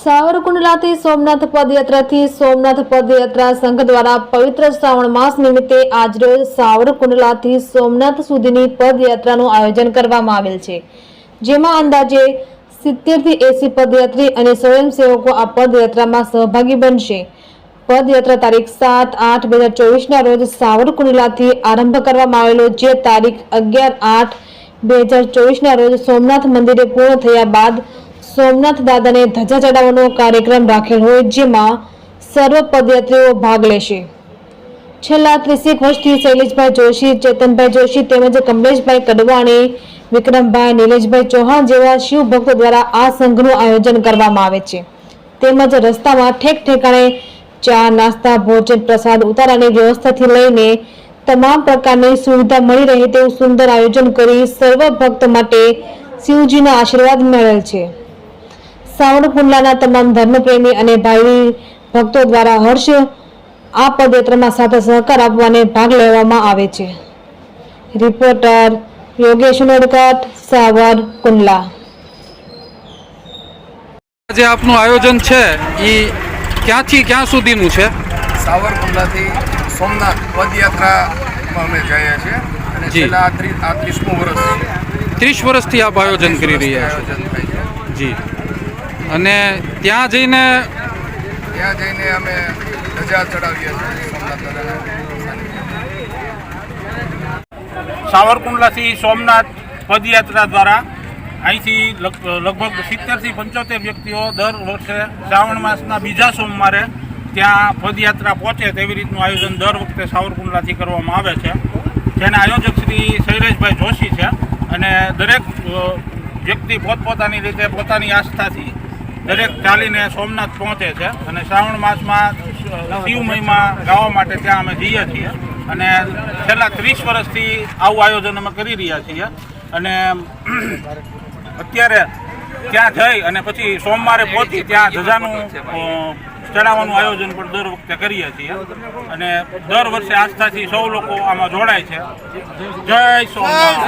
સાવરકુંડલાથી સોમનાથ પદયાત્રાથી સોમનાથ પદયાત્રા સંઘ દ્વારા પવિત્ર શ્રાવણ માસ નિમિત્તે આજરોજ સાવરકુંડલાથી સોમનાથ સુધીની પદયાત્રાનું આયોજન કરવામાં આવેલ છે, જેમાં અંદાજે 70 થી 80 પદયાત્રી અને સ્વયંસેવકો આ પદયાત્રામાં સહભાગી બનશે। પદયાત્રા તારીખ 7-8-2024 ના રોજ સાવરકુંડલાથી આરંભ કરવામાં આવેલો, જે તારીખ 11-8-2024 ના રોજ સોમનાથ મંદિરે પૂર્ણ થયા બાદ સોમનાથ દાદાને ધજા ચડાવવાનો કાર્યક્રમ રાખેલ હોય, જેમાં સર્વ પદયાત્રીઓ ભાગ લેશે। છેલ્લા 30 વર્ષથી શૈલેષભાઈ જોશી, ચેતનભાઈ જોશી તેમજ કમલેશભાઈ કડવાણી, વિક્રમભાઈ, નિલેશભાઈ ચૌહાણ જેવા શિવ ભક્તો દ્વારા આ સંઘનું આયોજન કરવામાં આવે છે। તેમજ રસ્તામાં ઠેક ઠેકાણે ચા, નાસ્તા, ભોજન, પ્રસાદ, ઉતારાની વ્યવસ્થાથી લઈને તમામ પ્રકારની સુવિધા મળી રહે તેવું સુંદર આયોજન કરી સર્વ ભક્ત માટે શિવજીના આશીર્વાદ મેળવેલ છે। સાવરકુંડલાના તમામ ધર્મપ્રેમી અને ભાવિ ભક્તો દ્વારા હર્ષ આ પદયાત્રામાં સાથે સહકાર આપવાને ભાગ લેવામાં આવે છે। રિપોર્ટર યોગેશ નોડકટ, સાવરકુંડલા। જે આપનું આયોજન છે એ ક્યાંથી ક્યાં સુધીનું છે? સાવરકુંડલાથી સોમનાથ પદયાત્રામાં અમે જઈએ છીએ અને છેલ્લા 30મું વર્ષ 30 વર્ષથી આપ આયોજન કરી રહ્યા છો? આયોજન થાય છે જી। અને ત્યાં જઈને અમે ધજા ચડાવીએ છીએ સોમનાથ દાદાને। સાવરકુંડલાથી સોમનાથ પદયાત્રા દ્વારા અહીંથી લગભગ 70 થી 75 વ્યક્તિઓ દર વર્ષે શ્રાવણ માસના બીજા સોમવારે ત્યાં પદયાત્રા પહોંચે તેવી રીતનું આયોજન દર વખતે સાવરકુંડલાથી કરવામાં આવે છે, જેના આયોજક શ્રી શૈલેષભાઈ જોશી છે। અને દરેક વ્યક્તિ પોતપોતાની રીતે પોતાની આસ્થાથી દરેક ચાલીને સોમનાથ પહોંચે છે અને શ્રાવણ માસમાં શિવ મહિમા ગાવા માટે ત્યાં અમે જઈએ છીએ અને છેલ્લા 30 વર્ષથી આવું આયોજન અમે કરી રહ્યા છીએ। અને અત્યારે ત્યાં જઈ અને પછી સોમવારે પહોંચી ત્યાં ધજાનું ચડાવવાનું આયોજન પણ દર વખતે કરીએ છીએ અને દર વર્ષે આસ્થાથી સૌ લોકો આમાં જોડાય છે। જય સોમનાથ।